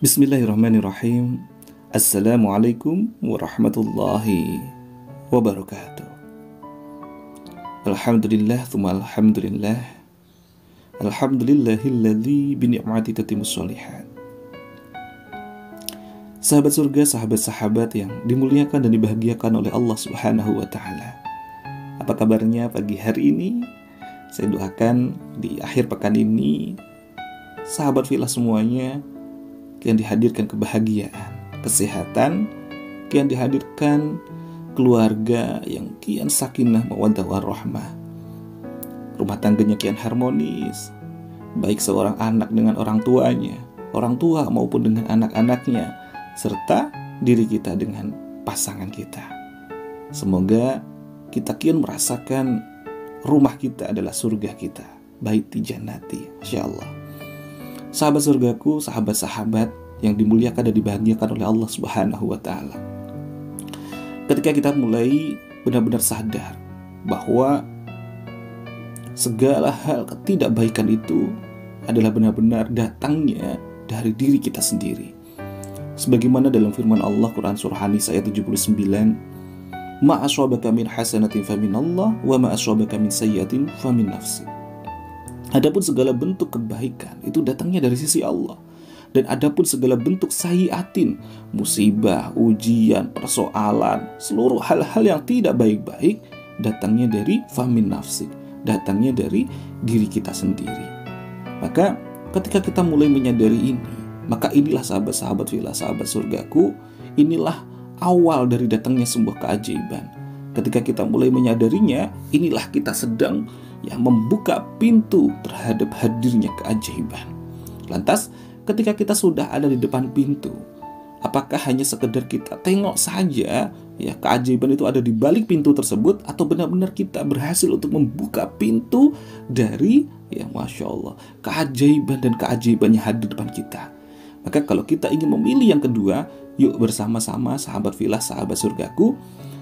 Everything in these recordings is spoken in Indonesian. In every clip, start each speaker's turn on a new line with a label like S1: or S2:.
S1: Bismillahirrahmanirrahim. Assalamualaikum warahmatullahi wabarakatuh. Alhamdulillah, thumma alhamdulillah. Alhamdulillahilladzi bini'mati tatimmus sholihat. Sahabat surga, sahabat-sahabat yang dimuliakan dan dibahagiakan oleh Allah Subhanahu wa ta'ala. Apa kabarnya pagi hari ini? Saya doakan di akhir pekan ini sahabat filah semuanya yang dihadirkan kebahagiaan, kesehatan, yang dihadirkan keluarga yang kian sakinah mawaddah warahmah, rumah tangganya kian harmonis, baik seorang anak dengan orang tuanya, orang tua maupun dengan anak-anaknya, serta diri kita dengan pasangan kita. Semoga kita kian merasakan rumah kita adalah surga kita, baiti jannati, Masya Allah. Sahabat surgaku, sahabat-sahabat yang dimuliakan dan dibahagiakan oleh Allah Subhanahu wa ta'ala. Ketika kita mulai benar-benar sadar bahwa segala hal ketidakbaikan itu adalah benar-benar datangnya dari diri kita sendiri. Sebagaimana dalam firman Allah Quran surah An-Nisa ayat 79, "Ma aswabaka min hasanatin faminallah wa ma aswabaka min sayyi'atin famin nafsik." Adapun segala bentuk kebaikan itu datangnya dari sisi Allah. Dan adapun segala bentuk sayyi'atin, musibah, ujian, persoalan, seluruh hal-hal yang tidak baik-baik, datangnya dari famin nafsik, datangnya dari diri kita sendiri. Maka ketika kita mulai menyadari ini, maka inilah sahabat-sahabat filah, sahabat surgaku, inilah awal dari datangnya sebuah keajaiban. Ketika kita mulai menyadarinya, inilah kita sedang membuka pintu terhadap hadirnya keajaiban. Lantas, ketika kita sudah ada di depan pintu, apakah hanya sekedar kita tengok saja keajaiban itu ada di balik pintu tersebut, atau benar-benar kita berhasil untuk membuka pintu dari Masya Allah, keajaiban dan keajaiban yang hadir di depan kita? Maka kalau kita ingin memilih yang kedua, yuk bersama-sama sahabat filah, sahabat surgaku,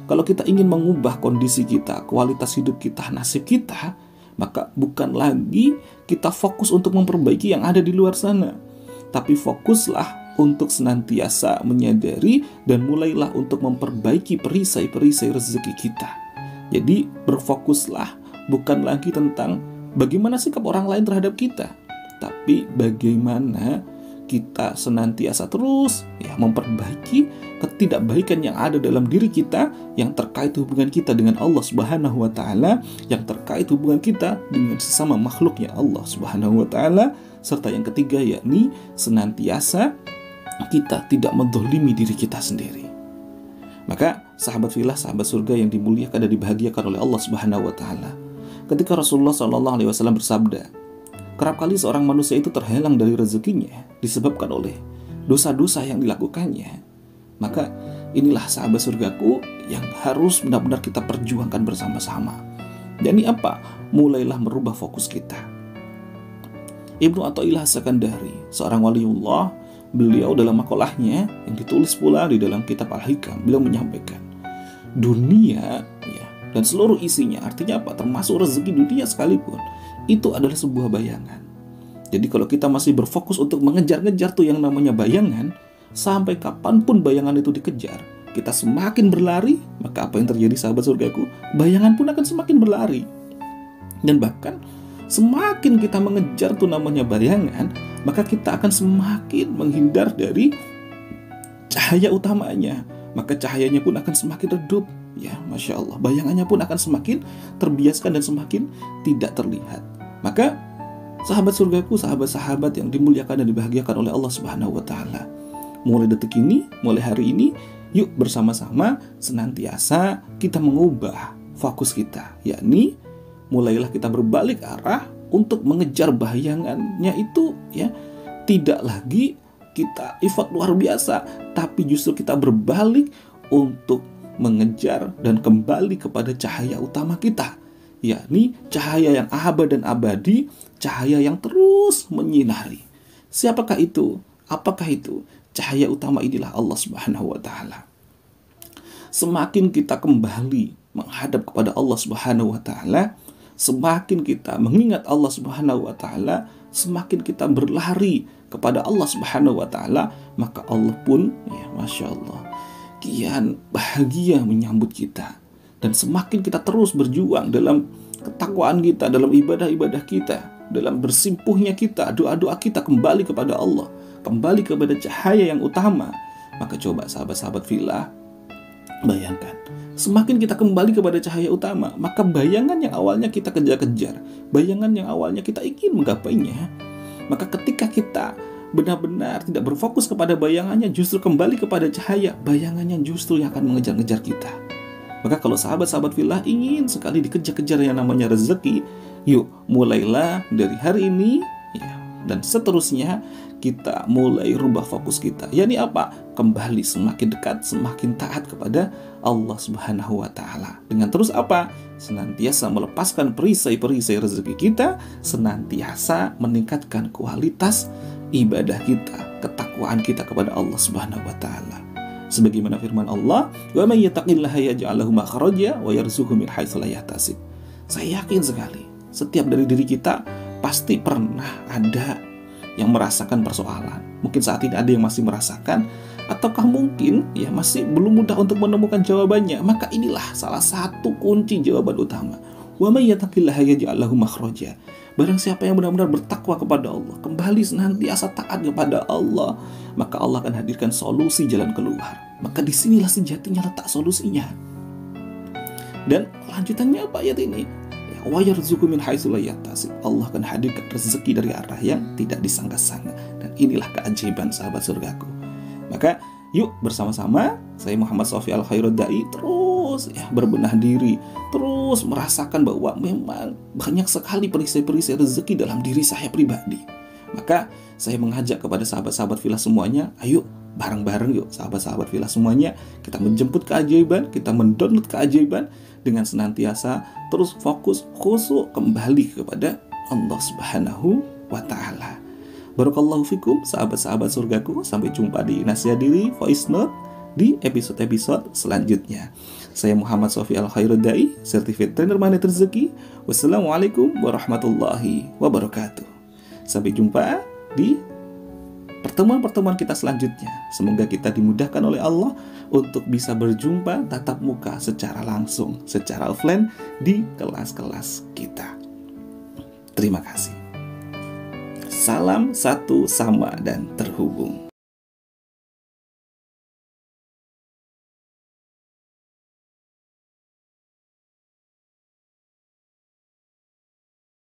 S1: kalau kita ingin mengubah kondisi kita, kualitas hidup kita, nasib kita, maka bukan lagi kita fokus untuk memperbaiki yang ada di luar sana, tapi fokuslah untuk senantiasa menyadari dan mulailah untuk memperbaiki perisai-perisai rezeki kita. Jadi berfokuslah bukan lagi tentang bagaimana sikap orang lain terhadap kita, tapi bagaimana kita senantiasa terus memperbaiki ketidakbaikan yang ada dalam diri kita, yang terkait hubungan kita dengan Allah Subhanahu wa ta'ala, yang terkait hubungan kita dengan sesama makhluknya Allah Subhanahu wa ta'ala, serta yang ketiga yakni senantiasa kita tidak menzalimi diri kita sendiri. Maka sahabat filah, sahabat surga yang dimuliakan dan dibahagiakan oleh Allah Subhanahu wa ta'ala, ketika Rasulullah SAW bersabda, kerap kali seorang manusia itu terhalang dari rezekinya disebabkan oleh dosa-dosa yang dilakukannya. Maka inilah sahabat surgaku yang harus benar-benar kita perjuangkan bersama-sama. Dan ini apa? Mulailah merubah fokus kita. Ibnu Athaillah As-Sakandari, seorang waliullah, beliau dalam makalahnya yang ditulis pula di dalam kitab Al-Hikam, beliau menyampaikan, dunia dan seluruh isinya, artinya apa? Termasuk rezeki dunia sekalipun, itu adalah sebuah bayangan. Jadi kalau kita masih berfokus untuk mengejar-ngejar tuh yang namanya bayangan, sampai kapanpun bayangan itu dikejar, kita semakin berlari, maka apa yang terjadi sahabat surgaku? Bayangan pun akan semakin berlari. Dan bahkan semakin kita mengejar tuh namanya bayangan, maka kita akan semakin menghindar dari cahaya utamanya. Maka cahayanya pun akan semakin redup. Masya Allah, bayangannya pun akan semakin terbiaskan dan semakin tidak terlihat. Maka sahabat surgaku, sahabat-sahabat yang dimuliakan dan dibahagiakan oleh Allah Subhanahu wa ta'ala, mulai detik ini, mulai hari ini, yuk bersama-sama senantiasa kita mengubah fokus kita, yakni mulailah kita berbalik arah untuk mengejar bayangannya itu tidak lagi kita effort luar biasa, tapi justru kita berbalik untuk mengejar dan kembali kepada cahaya utama kita, yakni cahaya yang abadi dan abadi, cahaya yang terus menyinari. Siapakah itu? Apakah itu? Cahaya utama inilah Allah Subhanahu wa ta'ala. Semakin kita kembali menghadap kepada Allah Subhanahu wa ta'ala, semakin kita mengingat Allah Subhanahu wa ta'ala, semakin kita berlari kepada Allah Subhanahu wa taala, maka Allah pun ya Masya Allah kian bahagia menyambut kita. Dan semakin kita terus berjuang dalam ketakwaan kita, dalam ibadah-ibadah kita, dalam bersimpuhnya kita, doa-doa kita kembali kepada Allah, kembali kepada cahaya yang utama, maka coba sahabat-sahabat fillah, bayangkan, semakin kita kembali kepada cahaya utama, maka bayangan yang awalnya kita kejar-kejar, bayangan yang awalnya kita ingin menggapainya, maka ketika kita benar-benar tidak berfokus kepada bayangannya, justru kembali kepada cahaya, bayangannya justru yang akan mengejar-ngejar kita. Maka kalau sahabat-sahabat fillah ingin sekali dikejar-kejar yang namanya rezeki, yuk mulailah dari hari ini ya, dan seterusnya kita mulai rubah fokus kita. Yani apa? Kembali semakin dekat, semakin taat kepada Allah Subhanahu wa taala. Dengan terus apa? Senantiasa melepaskan perisai-perisai rezeki kita, senantiasa meningkatkan kualitas ibadah kita, ketakwaan kita kepada Allah Subhanahu wa taala. Sebagaimana firman Allah, "Wa may yattaqillaha yaj'al lahu makhraja wa yarzuqhu min haitsu la yahtasib." Saya yakin sekali, setiap dari diri kita pasti pernah ada yang merasakan persoalan. Mungkin saat ini ada yang masih merasakan, ataukah mungkin ya masih belum mudah untuk menemukan jawabannya. Maka inilah salah satu kunci jawaban utama. Wa may yattaqillaha yaj'al lahu makhraja. Barang siapa yang benar-benar bertakwa kepada Allah, kembali senantiasa taat kepada Allah, maka Allah akan hadirkan solusi jalan keluar. Maka disinilah sejatinya letak solusinya. Dan lanjutannya apa ayat ini? Wa yarzuqhu min haitsu la yahtasib. Allah akan hadirkan rezeki dari arah yang tidak disangka-sangka. Dan inilah keajaiban sahabat surgaku. Maka yuk bersama-sama, saya Muhammad Sofi Al-Khairuddai terus ya berbenah diri, terus merasakan bahwa memang banyak sekali perisai-perisai rezeki dalam diri saya pribadi. Maka saya mengajak kepada sahabat-sahabat fillah semuanya, ayo bareng-bareng yuk sahabat-sahabat fillah semuanya, kita menjemput keajaiban, kita mendownload keajaiban dengan senantiasa terus fokus khusyuk kembali kepada Allah Subhanahu wa taala. Barakallahu fikum sahabat-sahabat surgaku. Sampai jumpa di Nasihat Diri Voice Note di episode-episode selanjutnya. Saya Muhammad Sofi Al-Khairuddai, Certified Trainer Magnet Rezeki. Wassalamualaikum warahmatullahi wabarakatuh. Sampai jumpa di pertemuan-pertemuan kita selanjutnya. Semoga kita dimudahkan oleh Allah untuk bisa berjumpa tatap muka secara langsung, secara offline di kelas-kelas kita. Terima kasih. Salam satu sama dan terhubung.